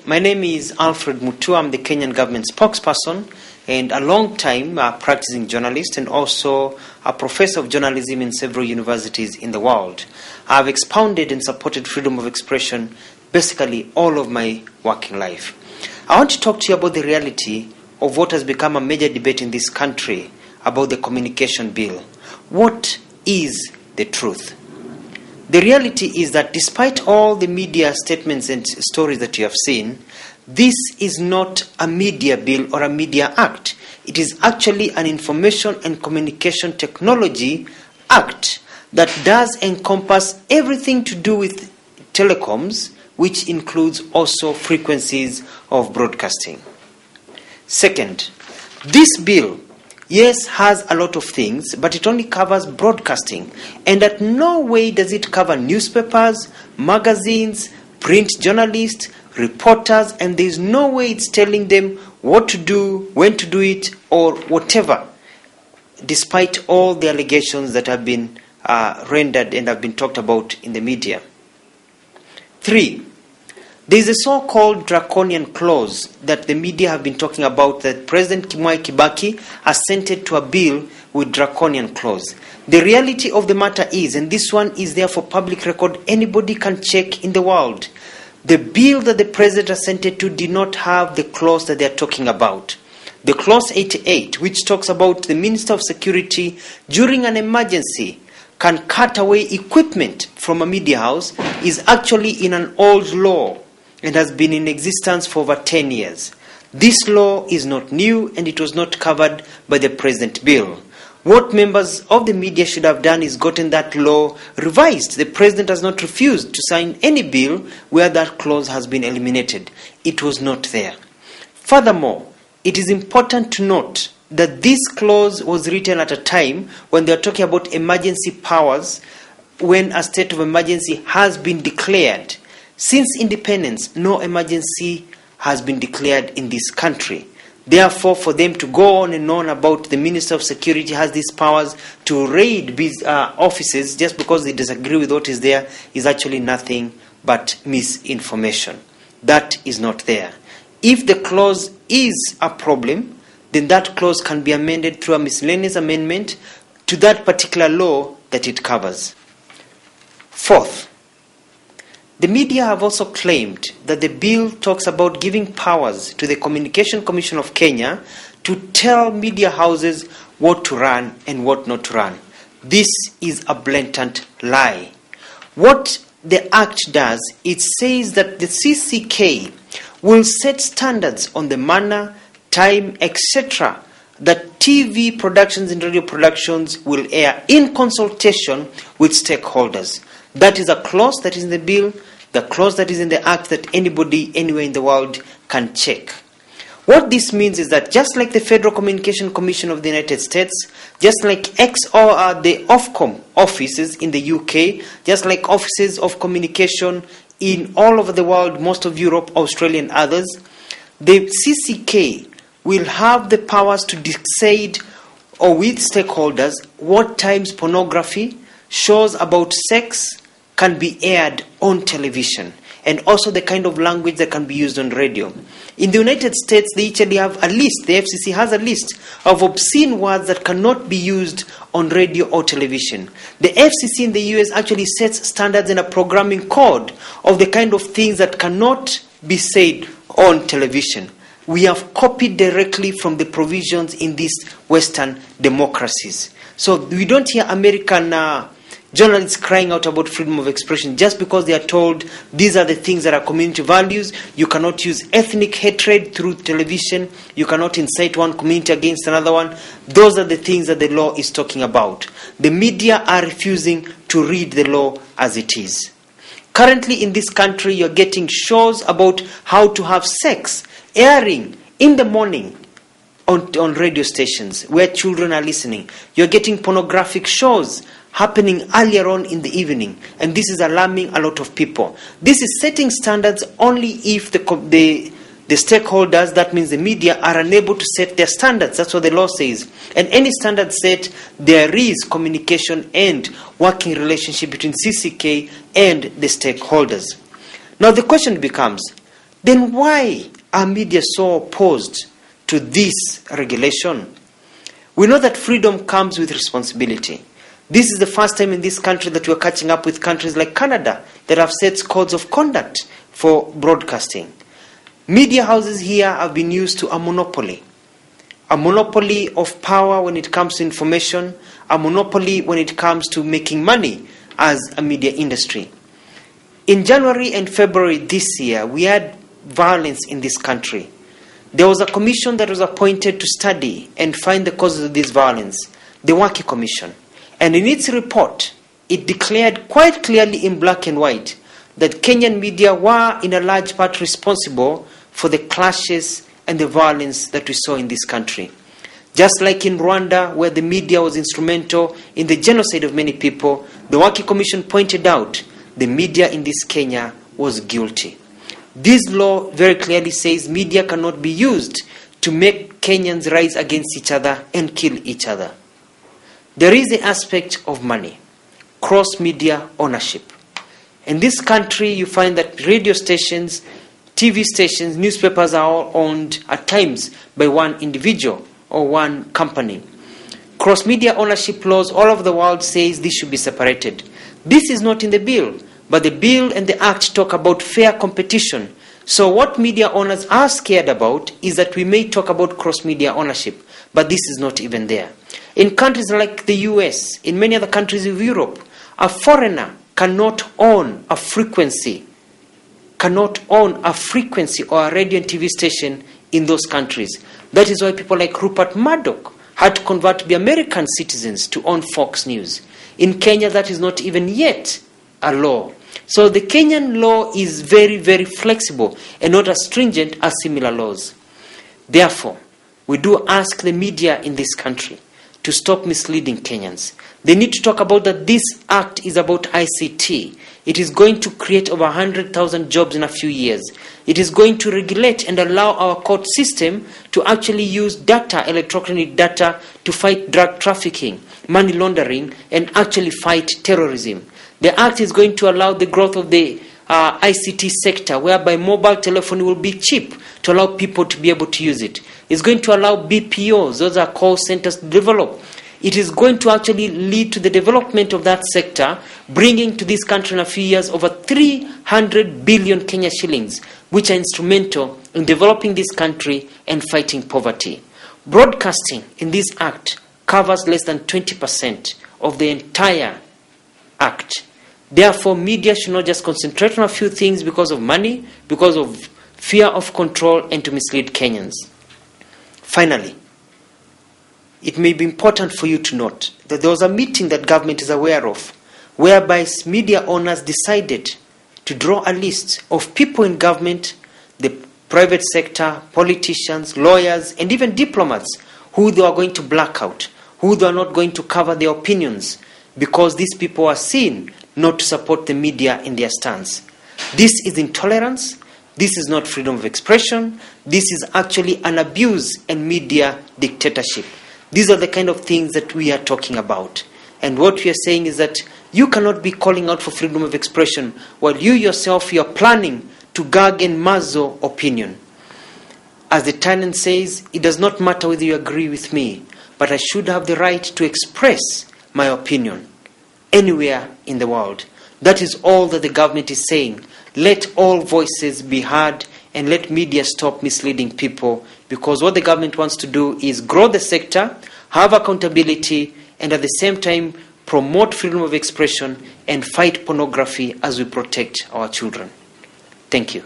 My name is Alfred Mutua. I'm the Kenyan government spokesperson and a long-time practicing journalist and also a professor of journalism in several universities in the world. I've expounded and supported freedom of expression basically all of my working life. I want to talk to you about the reality of what has become a major debate in this country about the communication bill. What is the truth? The reality is that despite all the media statements and stories that you have seen, this is not a media bill or a media act. It is actually an information and communication technology act that does encompass everything to do with telecoms, which includes also frequencies of broadcasting. Second, this bill, yes, has a lot of things, but it only covers broadcasting. And at no way does it cover newspapers, magazines, print journalists, reporters, and there's no way it's telling them what to do, when to do it, or whatever, despite all the allegations that have been rendered and have been talked about in the media. 3. There is a so-called draconian clause that the media have been talking about, that President Mwai Kibaki assented to a bill with draconian clause. The reality of the matter is, and this one is there for public record, anybody can check in the world, the bill that the president assented to did not have the clause that they are talking about. The clause 88, which talks about the Minister of Security during an emergency can cut away equipment from a media house, is actually in an old law and has been in existence for over 10 years. This law is not new and it was not covered by the present bill. What members of the media should have done is gotten that law revised. The president has not refused to sign any bill where that clause has been eliminated. It was not there. Furthermore, it is important to note that this clause was written at a time when they are talking about emergency powers, when a state of emergency has been declared. Since independence, no emergency has been declared in this country. Therefore, for them to go on and on about the Minister of Security has these powers to raid offices just because they disagree with what is there is actually nothing but misinformation. That is not there. If the clause is a problem, then that clause can be amended through a miscellaneous amendment to that particular law that it covers. Fourth, the media have also claimed that the bill talks about giving powers to the Communication Commission of Kenya to tell media houses what to run and what not to run. This is a blatant lie. What the Act does, it says that the CCK will set standards on the manner, time, etc. that TV productions and radio productions will air in consultation with stakeholders. That is a clause that is in the bill, the clause that is in the Act that anybody anywhere in the world can check. What this means is that just like the Federal Communication Commission of the United States, just like the Ofcom offices in the UK, just like offices of communication in all over the world, most of Europe, Australia and others, the CCK will have the powers to decide or with stakeholders what times pornography, shows about sex can be aired on television, and also the kind of language that can be used on radio. In the United States, they actually have a list, the FCC has a list of obscene words that cannot be used on radio or television. The FCC in the US actually sets standards and a programming code of the kind of things that cannot be said on television. We have copied directly from the provisions in these Western democracies. So we don't hear American journalists crying out about freedom of expression just because they are told these are the things that are community values. You cannot use ethnic hatred through television. You cannot incite one community against another one. Those are the things that the law is talking about. The media are refusing to read the law as it is. Currently in this country, you're getting shows about how to have sex airing in the morning on radio stations where children are listening. You're getting pornographic shows happening earlier on in the evening, and this is alarming a lot of people. This is setting standards only if the stakeholders, that means the media, are unable to set their standards. That's what the law says. And any standard set, there is communication and working relationship between CCK and the stakeholders. Now the question becomes, then why are media so opposed to this regulation? We know that freedom comes with responsibility. This is the first time in this country that we are catching up with countries like Canada that have set codes of conduct for broadcasting. Media houses here have been used to a monopoly of power when it comes to information, a monopoly when it comes to making money as a media industry. In January and February this year, we had violence in this country. There was a commission that was appointed to study and find the causes of this violence, the Waki Commission. And in its report, it declared quite clearly in black and white that Kenyan media were in a large part responsible for the clashes and the violence that we saw in this country. Just like in Rwanda, where the media was instrumental in the genocide of many people, the Waki Commission pointed out the media in this Kenya was guilty. This law very clearly says media cannot be used to make Kenyans rise against each other and kill each other. There is the aspect of money, cross-media ownership. In this country, you find that radio stations, TV stations, newspapers are all owned at times by one individual or one company. Cross-media ownership laws all over the world says this should be separated. This is not in the bill, but the bill and the act talk about fair competition. So what media owners are scared about is that we may talk about cross-media ownership, but this is not even there. In countries like the US, in many other countries of Europe, a foreigner cannot own a frequency or a radio and TV station in those countries. That is why people like Rupert Murdoch had to convert to be American citizens to own Fox News. In Kenya, that is not even yet a law. So the Kenyan law is very, very flexible and not as stringent as similar laws. Therefore, we do ask the media in this country to stop misleading Kenyans. They need to talk about that this act is about ICT. It is going to create over 100,000 jobs in a few years. It is going to regulate and allow our court system to actually use data, electronic data, to fight drug trafficking, money laundering, and actually fight terrorism. The act is going to allow the growth of the ICT sector, whereby mobile telephony will be cheap to allow people to be able to use it. It's going to allow BPOs, those are call centers, to develop. It is going to actually lead to the development of that sector, bringing to this country in a few years over 300 billion Kenya shillings, which are instrumental in developing this country and fighting poverty. Broadcasting in this act covers less than 20% of the entire act. Therefore, media should not just concentrate on a few things because of money, because of fear of control, and to mislead Kenyans. Finally, it may be important for you to note that there was a meeting that government is aware of, whereby media owners decided to draw a list of people in government, the private sector, politicians, lawyers, and even diplomats who they are going to black out, who they are not going to cover their opinions, because these people are seen not to support the media in their stance. This is intolerance. This is not freedom of expression. This is actually an abuse and media dictatorship. These are the kind of things that we are talking about. And what we are saying is that you cannot be calling out for freedom of expression while you yourself you are planning to gag and muzzle opinion. As the tenant says, it does not matter whether you agree with me, but I should have the right to express my opinion anywhere in the world. That is all that the government is saying. Let all voices be heard and let media stop misleading people, because what the government wants to do is grow the sector, have accountability, and at the same time promote freedom of expression and fight pornography as we protect our children. Thank you.